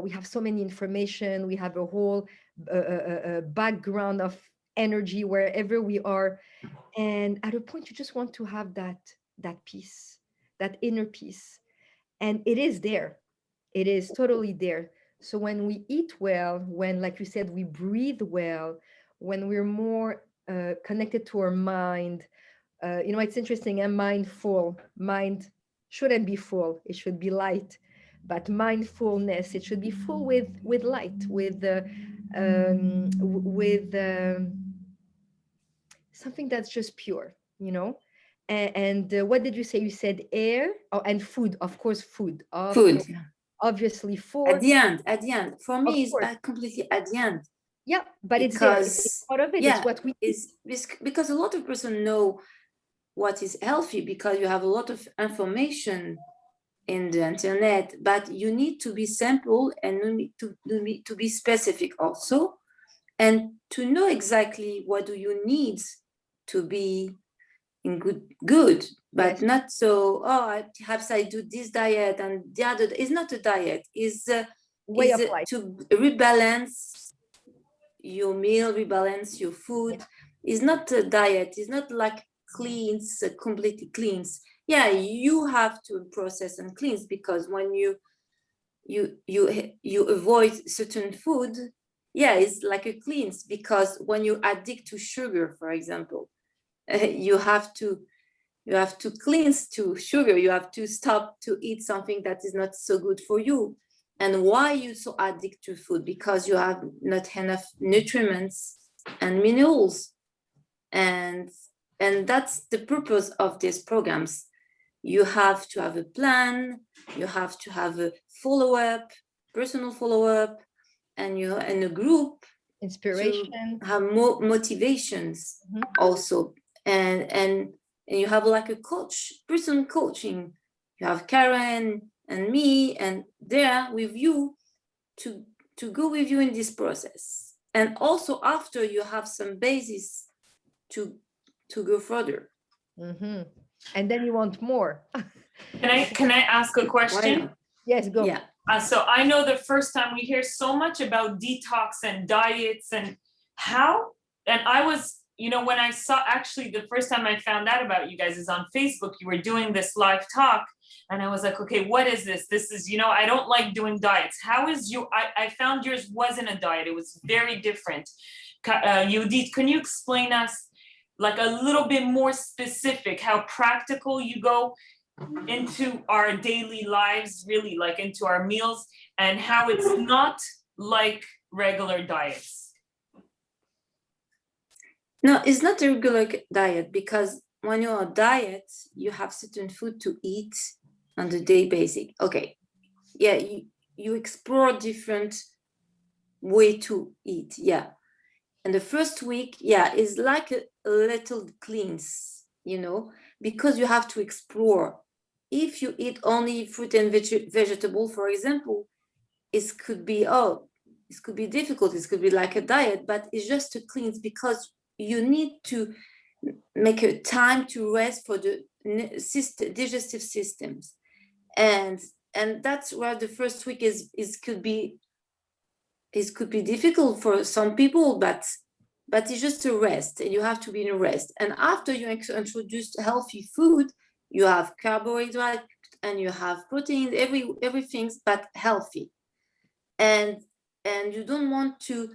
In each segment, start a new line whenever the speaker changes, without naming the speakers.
we have so many information, we have a whole background of energy wherever we are, and at a point you just want to have that peace, that inner peace, and it is there. It is totally there. So when we eat well, when, like you said, we breathe well, when we're more connected to our mind, it's interesting. And mindful mind shouldn't be full; it should be light. But mindfulness, it should be full with light, with something that's just pure. And what did you say? You said air, oh, and food, of course, food, of
Food,
course, obviously,
at
food,
the end, for
of
me, is
course.
completely at the end.
Yeah, but it's there. It's
Because
part of it. It's
yeah,
what we eat.
because a lot of person know what is healthy, because you have a lot of information in the internet, but you need to be simple, and you need to be specific also, and to know exactly what do you need to be in good, but
Yes.
not so, perhaps I do this diet and the other is not a diet, is
Way of life.
to rebalance your meal, rebalance your food.
Yeah.
Is not a diet, is not like cleans, completely cleans. Yeah, you have to process and cleanse, because when you avoid certain food, yeah, it's like a cleanse, because when you addict to sugar, for example, you have to cleanse to sugar. You have to stop to eat something that is not so good for you. And why you so addicted to food? Because you have not enough nutrients and minerals, and that's the purpose of these programs. You have to have a plan, you have to have a follow-up, personal follow-up, and a group
Inspiration.
to have more motivations. Also, and you have like a coach, personal coaching. You have Karen and me, and there with you to go with you in this process. And also after, you have some basis to go further.
And then you want more.
Can I ask a question?
Yes, go.
Yeah.
So I know the first time we hear so much about detox and diets and I was, when I saw, actually the first time I found out about you guys is on Facebook. You were doing this live talk, and I was like, okay, what is this? This is, I don't like doing diets. How is you? I found yours wasn't a diet. It was very different. Yehoudit, can you explain us like a little bit more specific how practical you go into our daily lives, really, like into our meals, and how it's not like regular diets?
No, it's not a regular diet, because when you're on a diet, you have certain food to eat on the day basis. Okay, yeah, you explore different way to eat, yeah. And the first week, yeah, is like a little cleanse, because you have to explore. If you eat only fruit and vegetable, for example, it could be difficult. It could be like a diet, but it's just to cleanse, because you need to make a time to rest for the digestive systems, and that's where the first week could be difficult for some people, but it's just a rest, and you have to be in a rest. And after you introduce healthy food, you have carbohydrate and you have protein, everything, but healthy, and you don't want to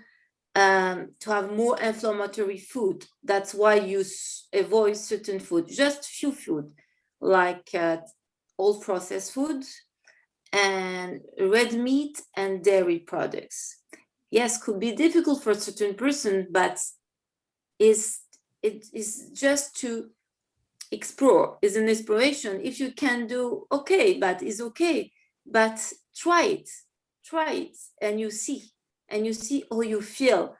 have more inflammatory food. That's why you avoid certain food, just few food, like all processed food and red meat and dairy products. Yes, could be difficult for a certain person, but it is just to explore, is an exploration. If you can do, okay, but it's okay, but try it, and you see how you feel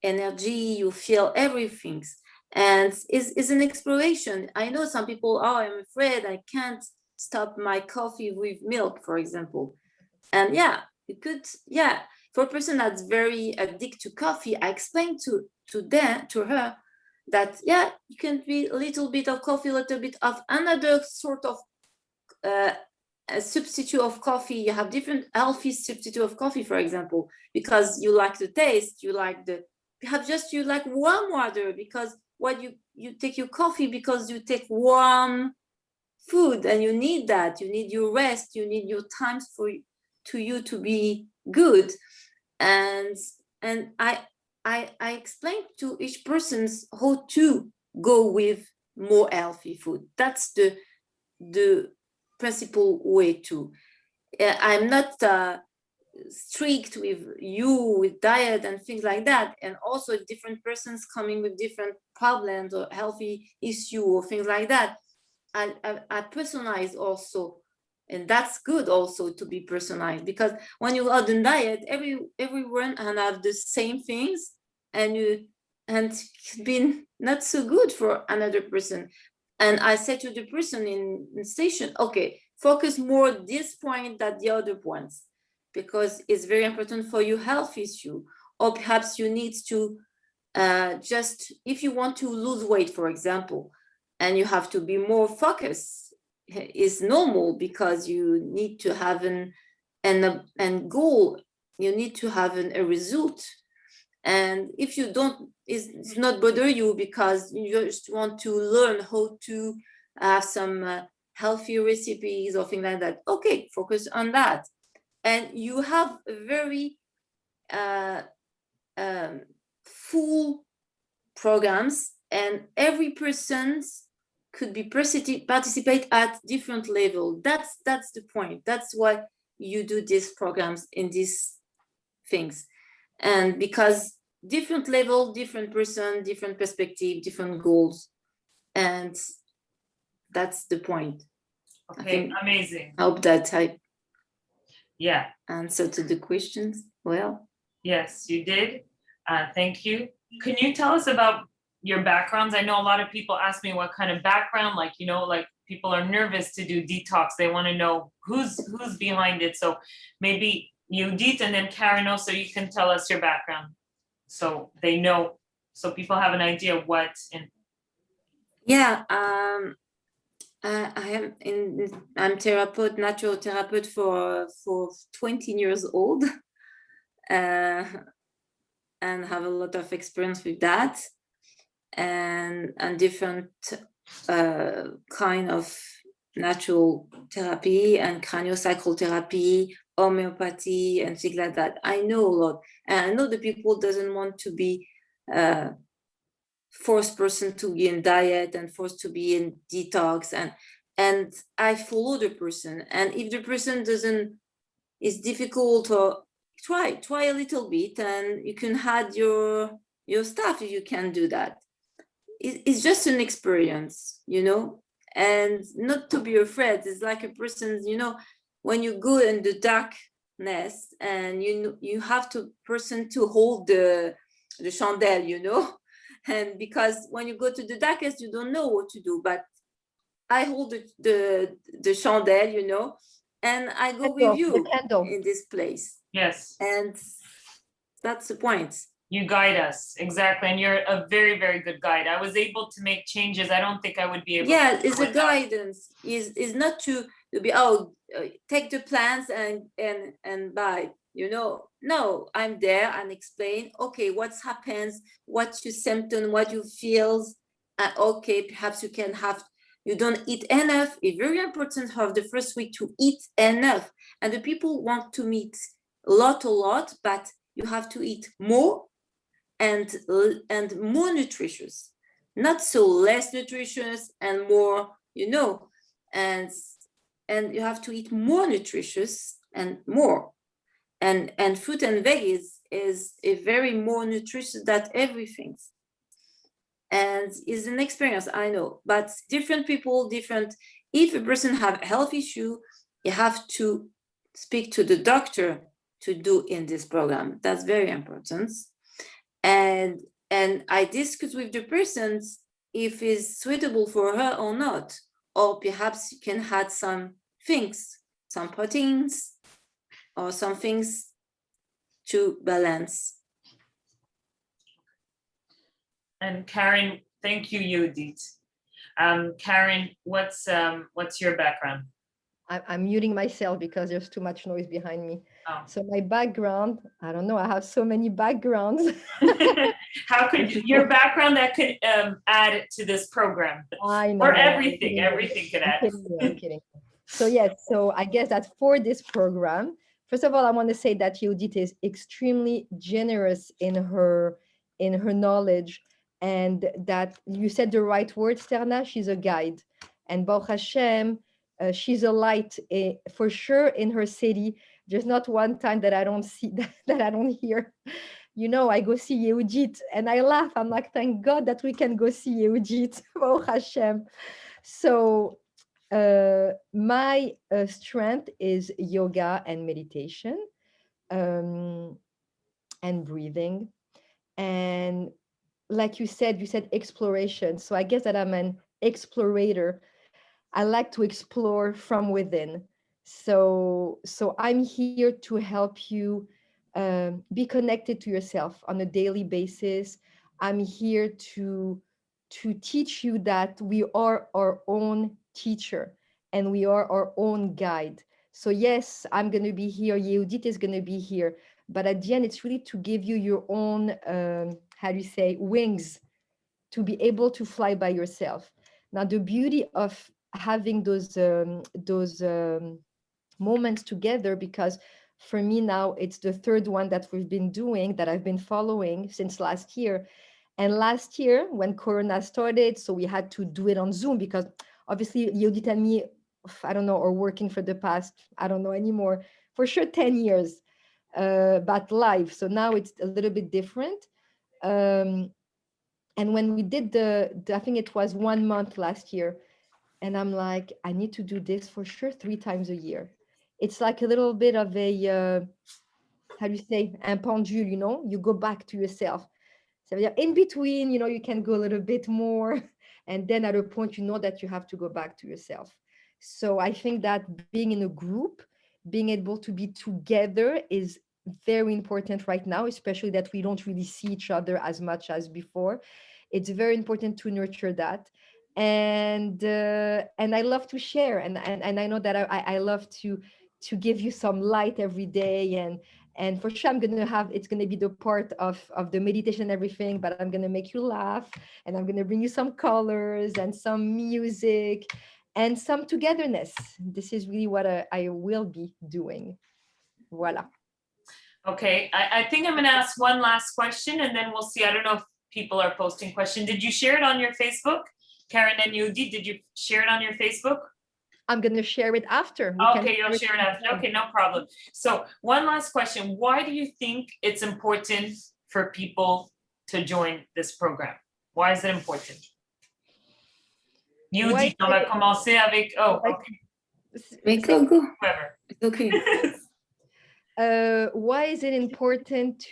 energy, you feel everything, and is an exploration. I know some people, I'm afraid I can't stop my coffee with milk, for example, and yeah, you could, yeah, for a person that's very addicted to coffee, I explained to her that, yeah, you can be a little bit of coffee, a little bit of another sort of a substitute of coffee. You have different healthy substitute of coffee, for example, because you like the taste, you like you like warm water, because what you take your coffee because you take warm food, and you need that. You need your rest. You need your time to you to be good. And I explained to each person how to go with more healthy food. That's the principal way to. I'm not strict with diet and things like that. And also different persons coming with different problems or healthy issue or things like that. I personalize also, and that's good also to be personalized, because when you are on diet, everyone and have the same things, and it's been not so good for another person. And I said to the person in station, okay, focus more this point than the other points, because it's very important for your health issue. Or perhaps you need to just, if you want to lose weight, for example, and you have to be more focused, is normal, because you need to have an goal. You need to have a result. And if you don't, it's not bother you because you just want to learn how to have some healthy recipes or things like that. Okay, focus on that. And you have a very full programs, and every person could be participate at different level. That's the point. That's why you do these programs in these things. And because different level, different person, different perspective, different goals, and that's the point.
Okay, amazing.
I hope that I
Yeah.
answer to the questions well.
Yes, you did. Thank you. Can you tell us about your backgrounds? I know a lot of people ask me what kind of background, like, you know, like people are nervous to do detox. They want to know who's behind it. So maybe Yehoudit and then Karen also, you can tell us your background so they know, so people have an idea of what.
Yeah, I'm therapist, natural therapist for 20 years old, and have a lot of experience with that, and different kind of natural therapy and craniopsychotherapy, homeopathy, and things like that. I know a lot, and I know the people doesn't want to be forced person to be in diet and forced to be in detox, and I follow the person. And if the person is difficult, or try a little bit, and you can add your stuff if you can do that. It's just an experience, you know, and not to be afraid. It's like a person, you know, when you go in the darkness, and you have to person to hold the chandelle, you know. And because when you go to the darkness, you don't know what to do, but I hold the chandelle, you know, and I go with you in this place.
Yes.
And that's the point.
You guide us, exactly. And you're a very, very good guide. I was able to make changes. I don't think I would be able
to. It's a guidance. Is not to be, take the plans and buy, you know. No, I'm there and explain, okay, what happens, what's your symptom, what you feel. Okay, perhaps you don't eat enough. It's very important to have the first week to eat enough. And the people want to eat a lot, but you have to eat more and more nutritious, not so less nutritious and more, you know, and you have to eat more nutritious and more. And fruit and veg is a very more nutritious than everything. And is an experience, I know, but different people, different. If a person have a health issue, you have to speak to the doctor to do in this program. That's very important. And I discuss with the person if it's suitable for her or not, or perhaps you can add some things, some proteins, or some things to balance.
And Karen, thank you, Yehoudit. Karen, what's your background?
I'm muting myself because there's too much noise behind me.
Oh.
So my background, I don't know, I have so many backgrounds.
How could your background that could add to this program?
I know.
Or
I'm
everything,
kidding you.
everything could
I'm
add.
kidding you, I'm kidding. So yes, so I guess that for this program, first of all, I want to say that Yehoudit is extremely generous in her knowledge, and that you said the right word, Sterna. She's a guide, and Baruch Hashem, she's a light for sure in her city. There's not one time that I don't see that I don't hear. You know, I go see Yehoudit and I laugh. I'm like, thank God that we can go see Yehoudit. Baruch Hashem. So my strength is yoga and meditation, um, and breathing. And like you said exploration. So I guess that I'm an explorator. I like to explore from within. So I'm here to help you be connected to yourself on a daily basis. I'm here to teach you that we are our own teacher and we are our own guide. So yes, I'm going to be here. Yehudit is going to be here. But at the end, it's really to give you your own, how do you say, wings to be able to fly by yourself. Now, the beauty of having those moments together, because for me now it's the third one that we've been doing, that I've been following since last year. And last year, when Corona started, so we had to do it on Zoom because obviously Yodit and me, I don't know, are working for the past, I don't know anymore, for sure 10 years, but live. So now it's a little bit different. Um, and when we did I think it was 1 month last year, and I'm like, I need to do this for sure 3 times a year. It's like a little bit of a, how do you say, un pendule, you know, you go back to yourself. So in between, you know, you can go a little bit more. And then at a point, you know that you have to go back to yourself. So I think that being in a group, being able to be together is very important right now, especially that we don't really see each other as much as before. It's very important to nurture that. And I love to share, and I know that I love to give you some light every day, and for sure it's gonna be the part of the meditation and everything, but I'm gonna make you laugh, and I'm gonna bring you some colors and some music and some togetherness. This is really what I will be doing. Voila.
Okay, I think I'm gonna ask one last question and then we'll see. I don't know if people are posting questions. Did you share it on your Facebook? Karen and Yehoudit, did you share it on your Facebook?
I'm going to share it after.
Okay, you'll share it after. Okay, no problem. So one last question. Why do you think it's important for people to join this program? Why is it important? Yehoudit, on va commencer avec, oh, okay.
Go.
Whoever.
Okay.
Why is it important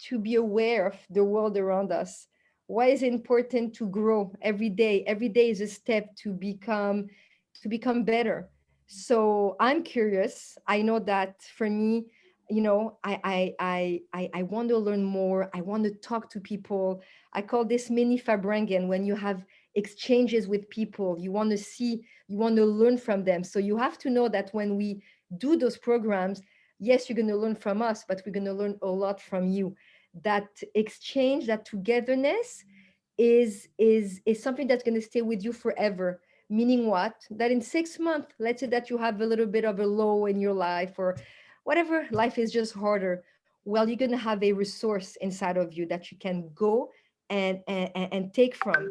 to be aware of the world around us? Why is it important to grow every day? Every day is a step to become better. So I'm curious. I know that for me, you know, I want to learn more. I want to talk to people. I call this mini Fabrengen, when you have exchanges with people. You want to see, you want to learn from them. So you have to know that when we do those programs, yes, you're going to learn from us, but we're going to learn a lot from you. That exchange, that togetherness is something that's going to stay with you forever. Meaning what? That in 6 months, let's say that you have a little bit of a low in your life, or whatever, life is just harder. Well, you're going to have a resource inside of you that you can go and take from.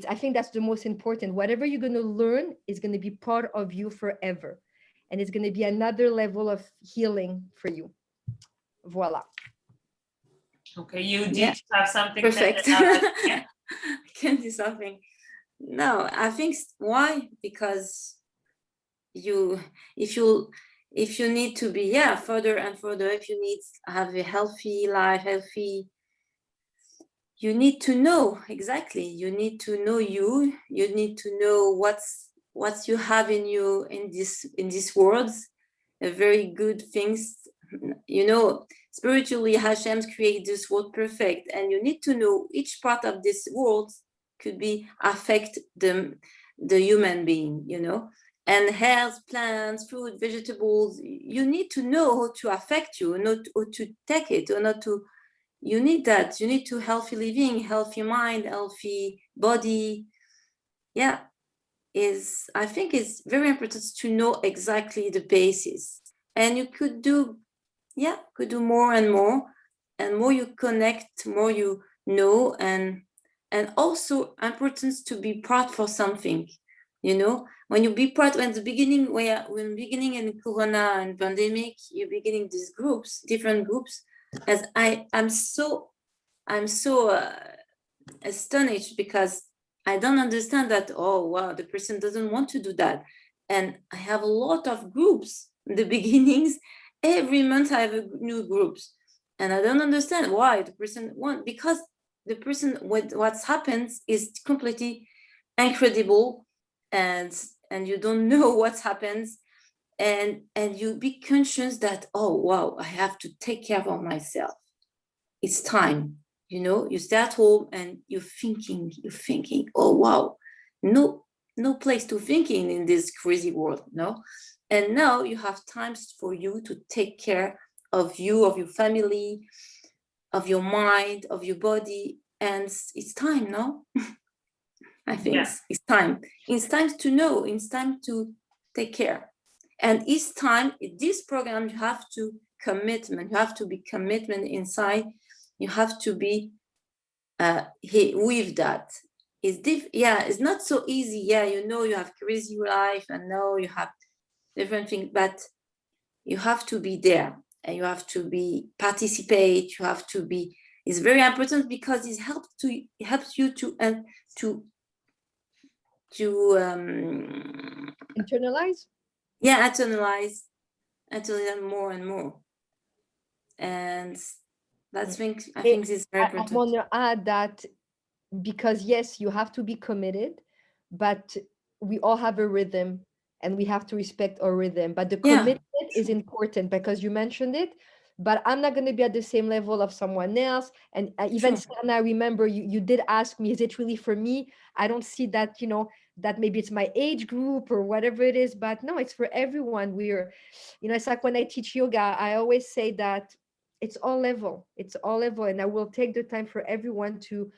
I think that's the most important. Whatever you're going to learn is going to be part of you forever. And it's going to be another level of healing for you. Voila.
Okay, you did have something.
Perfect.
Yeah.
Can do something. No, I think why? Because if you need to be further and further, if you need to have a healthy life, you need to know exactly. You need to know you. You need to know what you have in you in this world. A very good things. You know, spiritually, Hashem's created this world perfect, and you need to know each part of this world could be affect the human being. You know, and health, plants, fruit, vegetables, you need to know how to affect you, not how to take it, or not to, you need that. You need to healthy living, healthy mind, healthy body. Yeah, I think it's very important to know exactly the basis. And you could do more and more. And more you connect, more you know, and also important to be part for something. You know, when you be part, when the beginning, when beginning in Corona and pandemic, you're beginning these groups, different groups, as I'm so astonished, because I don't understand that. Oh wow, the person doesn't want to do that. And I have a lot of groups in the beginnings. Every month I have a new groups, and I don't understand why the person want, because the person, what happens is completely incredible, and you don't know what happens, and you be conscious that, oh wow, I have to take care of myself. It's time. You know, you stay at home and you're thinking, oh wow, no place to thinking in this crazy world, no? And now you have times for you to take care of you, of your family, of your mind, of your body, and it's time, no? I think it's time. It's time to know, it's time to take care. And each time, this program, you have to commitment, you have to be commitment inside. You have to be with that. It's not so easy. Yeah, you know, you have crazy life, and know you have different things, but you have to be there, and you have to be participate. You have to be. It's very important, because it helps you to
Internalize.
Yeah, internalize more and more, and that's thing. I think it's very
I
important.
want to add that, because yes, you have to be committed, but we all have a rhythm, and we have to respect our rhythm. But the commitment is important, because you mentioned it. But I'm not going to be at the same level of someone else. And even Sana, I remember you did ask me, is it really for me? I don't see that, that maybe it's my age group or whatever it is, but no, it's for everyone. It's like when I teach yoga, I always say that it's all level. And I will take the time for everyone to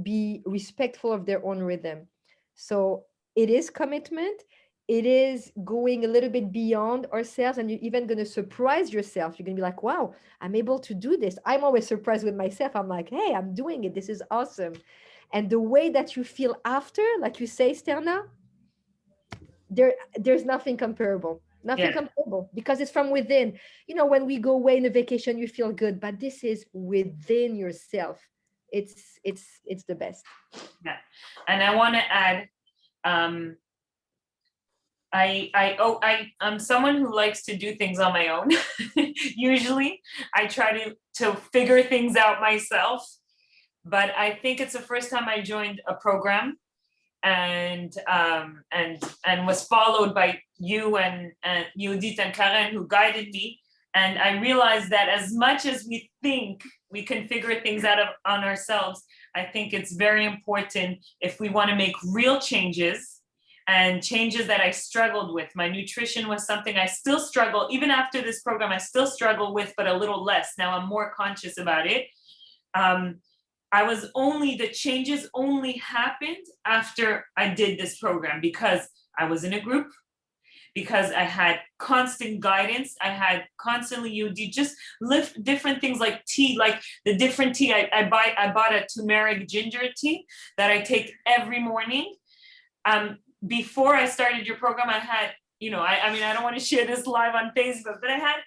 be respectful of their own rhythm. So it is commitment. It is going a little bit beyond ourselves, and you're even going to surprise yourself. You're going to be like, wow, I'm able to do this. I'm always surprised with myself. I'm like, hey, I'm doing it. This is awesome. And the way that you feel after, like you say, Sterna, there's nothing comparable. Comparable, because it's from within. When we go away in a vacation, you feel good, but this is within yourself. It's the best.
Yeah. And I want to add, I'm someone who likes to do things on my own. Usually I try to figure things out myself, but I think it's the first time I joined a program and was followed by you and Yehoudit and Karen, who guided me. And I realized that as much as we think we can figure things out on ourselves, I think it's very important, if we want to make real changes, and changes that I struggled with. My nutrition was something I still struggle, even after this program, I still struggle with, but a little less. Now I'm more conscious about it. The changes only happened after I did this program, because I was in a group, because I had constant guidance. I had constantly, you just lift different things like tea, like the different tea. I bought a turmeric ginger tea that I take every morning. Before I started your program, I had, I don't want to share this live on Facebook, but I had,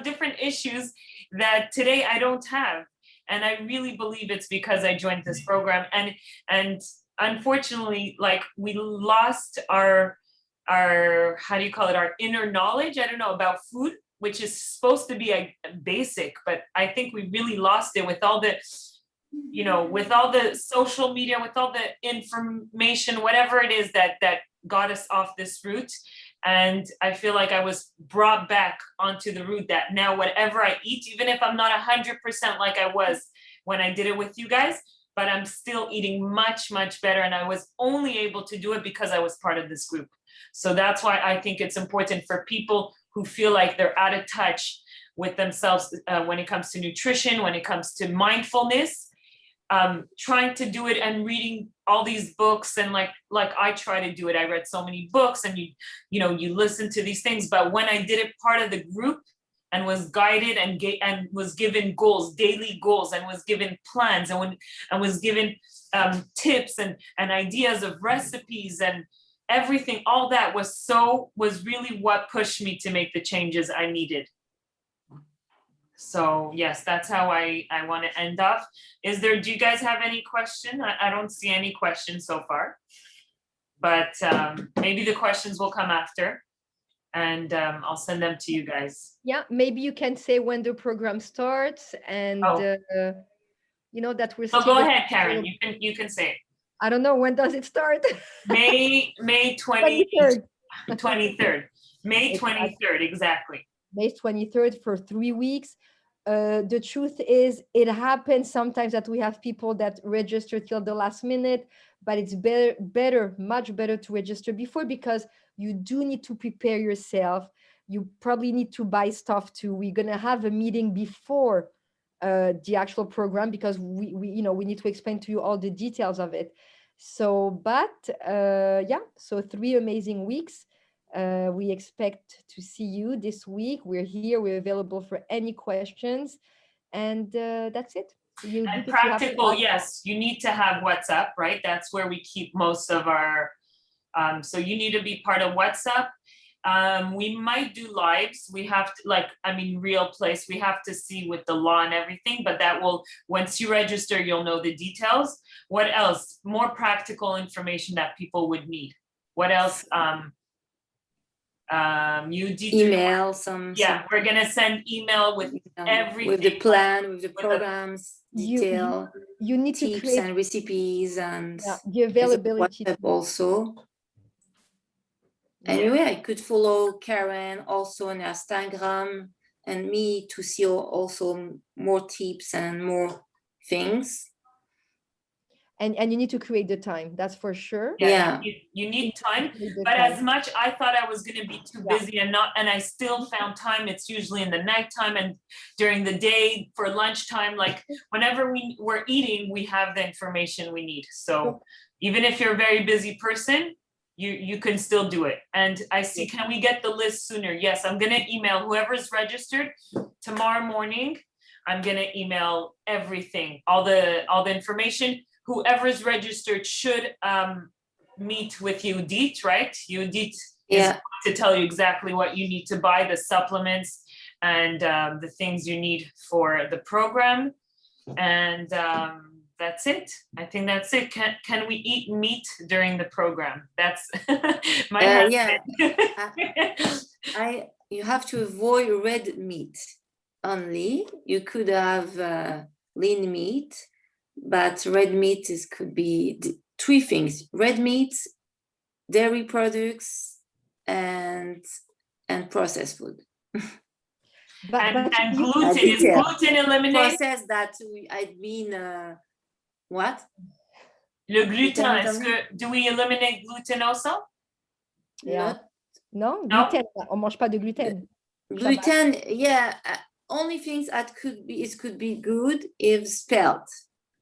different issues that today I don't have. And I really believe it's because I joined this program. And unfortunately, like, we lost our how do you call it, our inner knowledge, I don't know, about food, which is supposed to be a basic, but I think we really lost it with all the, with all the social media, with all the information, whatever it is that got us off this route. And I feel like I was brought back onto the route, that now whatever I eat, even if I'm not 100% like I was when I did it with you guys, but I'm still eating much, much better. And I was only able to do it because I was part of this group. So that's why I think it's important for people who feel like they're out of touch with themselves when it comes to nutrition, when it comes to mindfulness, trying to do it and reading all these books, and like I try to do it. I read so many books, and you listen to these things, but when I did it part of the group and was guided and was given goals, daily goals, and was given plans, and was given tips and ideas of recipes and everything, all that was really what pushed me to make the changes I needed. So yes, that's how I want to end off. Do you guys have any question? I don't see any questions so far, but maybe the questions will come after, and I'll send them to you guys.
Yeah, maybe you can say when the program starts, and that we're still.
So go ahead, Karen. You can say it.
I don't know, when does it start?
May 23rd. May 23rd, exactly.
May 23rd for 3 weeks. The truth is, it happens sometimes that we have people that register till the last minute, but it's much better to register before, because you do need to prepare yourself. You probably need to buy stuff too. We're gonna have a meeting before the actual program, because we need to explain to you all the details of it. So, but so 3 amazing weeks. We expect to see you this week. We're here. We're available for any questions, and that's it.
And practical, yes, you need to have WhatsApp, right? That's where we keep most of our. So you need to be part of WhatsApp. We might do lives. We have to, real place. We have to see with the law and everything, but that will, once you register, you'll know the details. What else? More practical information that people would need. What else?
Email some.
We're gonna send email with everything,
with the plan, with the programs, detail.
You need
tips
to create
and recipes, and
the availability
also. Anyway, I could follow Karen also on Instagram, and me to see also more tips and more things.
And you need to create the time, that's for sure.
Yeah. You need time, but as much I thought I was going to be too busy and I still found time. It's usually in the nighttime and during the day for lunchtime. Like whenever we're eating, we have the information we need. So even if you're a very busy person, you can still do it. And I see, can we get the list sooner? Yes, I'm going to email whoever's registered tomorrow morning. I'm going to email everything, all the information. Whoever's registered should meet with Yehoudit, right? Yehoudit is to tell you exactly what you need to buy, the supplements and the things you need for the program. And that's it. I think that's it. Can we eat meat during the program? That's my husband.
You have to avoid red meat only. You could have lean meat. But red meat could be 3 things: red meat, dairy products, and processed food.
And gluten, is gluten eliminated?
Processed, that what?
Le gluten, do we eliminate gluten also?
Yeah. No, gluten, on mange pas de gluten.
Gluten, only things that could be good if spelt.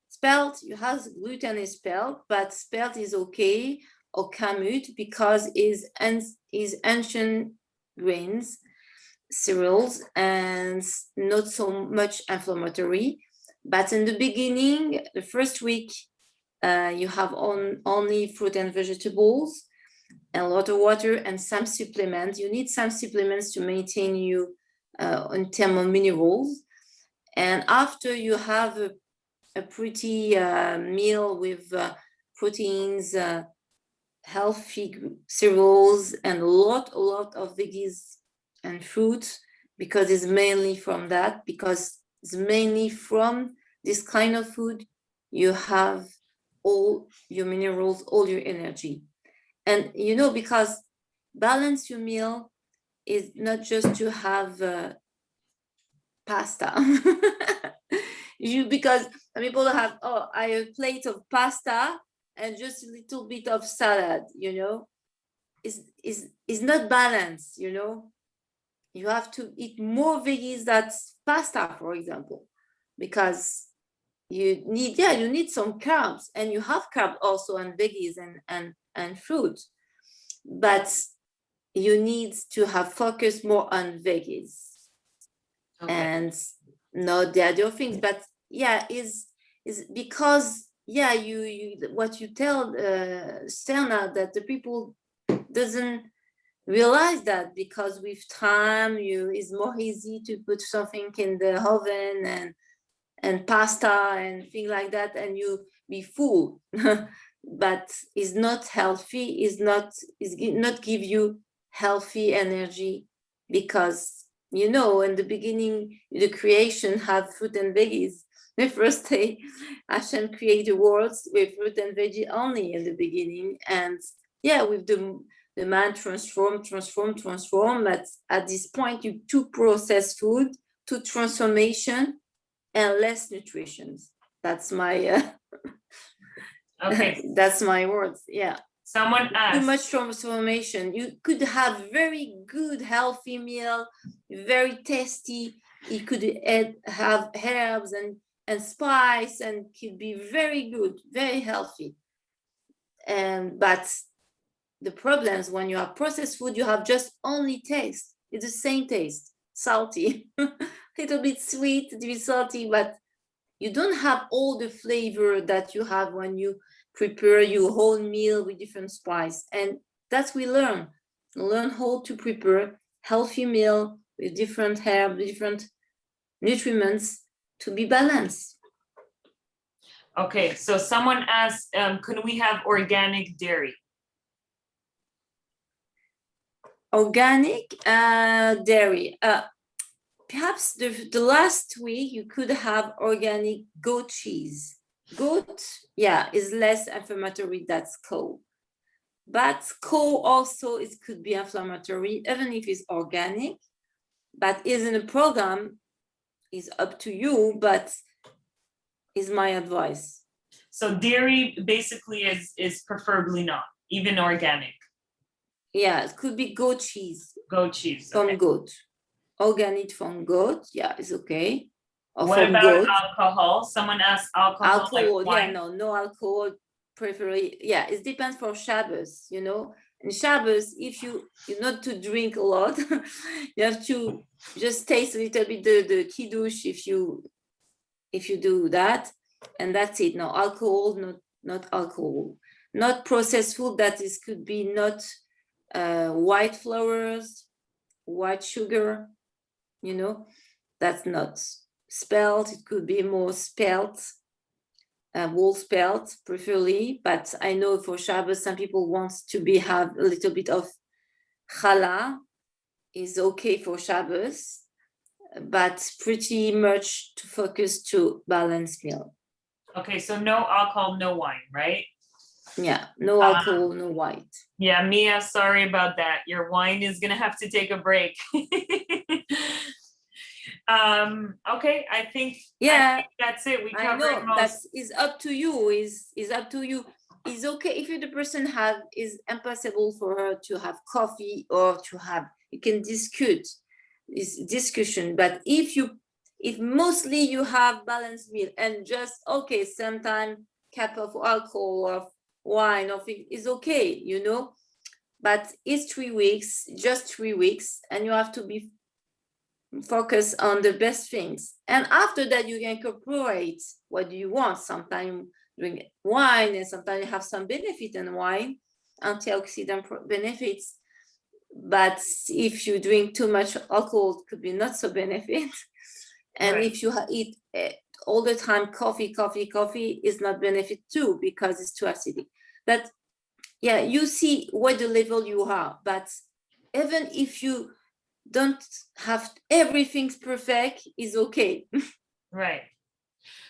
Spelt, you have gluten is spelt, but spelt is okay, or kamut, because is ancient grains, cereals, and not so much inflammatory. But in the beginning, the first week, you have only fruit and vegetables, and a lot of water and some supplements. You need some supplements to maintain you in terms of minerals. And after you have a pretty meal with proteins, healthy cereals, and a lot of veggies and fruits, because it's mainly from that, because it's mainly from this kind of food you have all your minerals, all your energy. And because balance your meal is not just to have pasta. Because people have I have a plate of pasta and just a little bit of salad, is not balanced, you know. You have to eat more veggies, that's pasta, for example, because you need some carbs, and you have carbs also and veggies and fruit, but you need to have focus more on veggies and not the other things. But is because you what you tell Sterna, that the people doesn't realize that, because with time it's more easy to put something in the oven and pasta and things like that, and you be full. But it's not healthy, is not give you healthy energy, because in the beginning the creation had fruit and veggies. The first day Hashem created the world with fruit and veggie only in the beginning, and with the man transform. But at this point, you took processed food to transformation and less nutrition. That's my that's my words.
Someone asked,
too much transformation. You could have very good healthy meal, very tasty. You could have herbs and spice, and could be very good, very healthy. But the problems when you have processed food, you have just only taste. It's the same taste, salty, little bit sweet, a bit salty, but you don't have all the flavor that you have when you prepare your whole meal with different spice. And that's we learn how to prepare healthy meal with different herbs, different nutriments to be balanced.
Okay, so someone asked, can we have organic dairy?
Organic dairy. Perhaps the last week you could have organic goat cheese. Goat, is less inflammatory than cow. But cow also could be inflammatory, even if it's organic. But isn't a program, is up to you, but is my advice.
So dairy basically is preferably not, even organic.
It could be goat cheese.
Goat cheese.
From goat. Organic from goat, it's okay. Or
what about
goat.
Alcohol? Someone asked alcohol. Like wine?
No alcohol. Preferably, it depends for Shabbos, And Shabbos, if you not to drink a lot, you have to just taste a little bit the kiddush if you do that, and that's it. No alcohol, not alcohol, not processed food. Could be not white flours, white sugar. That's not spelt. It could be more spelt, whole spelt preferably. But I know for Shabbos, some people want to have a little bit of challah. Is okay for Shabbos, but pretty much to focus to balanced meal.
Okay, so no alcohol, no wine, right?
No alcohol, no white.
Mia, sorry about that. Your wine is gonna have to take a break. Okay, I think that's it. We covered most.
That is up to you. Is up to you. It's okay if the person is impossible for her to have coffee or to have. You can discussion. But if mostly you have balanced meal and just sometimes cup of alcohol or wine or is okay, but it's 3 weeks, just 3 weeks, and you have to be focused on the best things. And after that, you can incorporate what you want. Sometimes drink wine, and sometimes you have some benefit in wine, antioxidant benefits. But if you drink too much alcohol, it could be not so benefit. And if you eat all the time coffee is not benefit too, because it's too acidic. But you see what the level you are. But even if you don't have everything's perfect, is okay.
Right.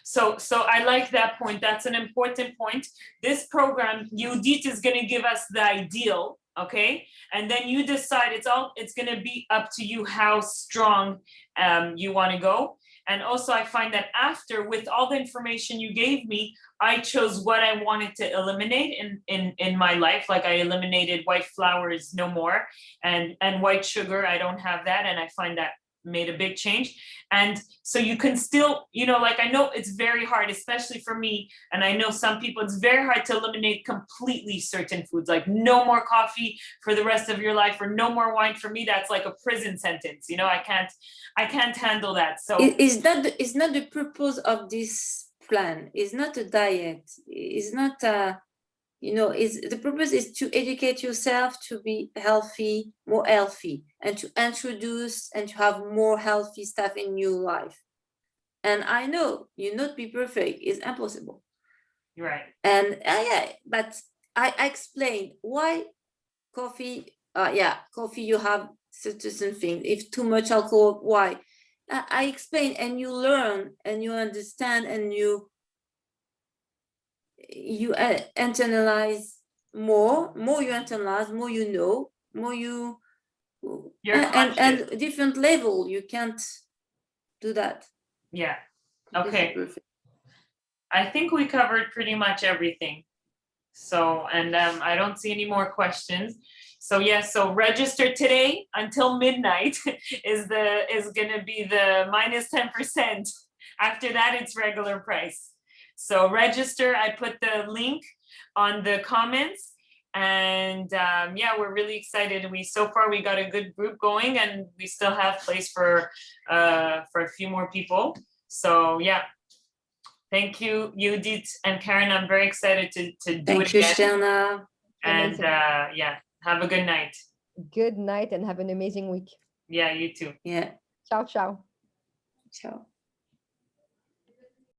So I like that point. That's an important point. This program, Yehoudit, is going to give us the ideal, okay? And then you decide. It's going to be up to you how strong you want to go. And also I find that after, with all the information you gave me, I chose what I wanted to eliminate in my life. Like I eliminated white flours, no more, and white sugar, I don't have that, and I find that made a big change. And so you can still, you know, like I know it's very hard, especially for me, and I know some people, it's very hard to eliminate completely certain foods, like no more coffee for the rest of your life or no more wine. For me, that's like a prison sentence, you know. I can't handle that. So
It's not the purpose of this plan. It's not a diet. It's not you know, the purpose is to educate yourself to be healthy, more healthy, and to introduce and to have more healthy stuff in your life. And I know you not be perfect is impossible.
you're right.
And yeah, but I explained why coffee. Coffee you have certain things. If too much alcohol, why? I explain, and you learn, and you understand, and you internalize more you internalize, more you know, more you and different level. You can't do that.
Yeah. Okay. I think we covered pretty much everything. So, and I don't see any more questions. So yes, so register today until midnight is gonna be the minus 10%. After that, it's regular price. So register, I put the link on the comments, and yeah, we're really excited. So far we got a good group going, and we still have place for a few more people. So yeah, thank you, Yehoudit and Karen. I'm very excited to do
Thank
it
you,
again.
Shana.
And yeah, have a good night.
Good night and have an amazing week.
Yeah, you too.
Yeah.
Ciao, ciao.
Ciao.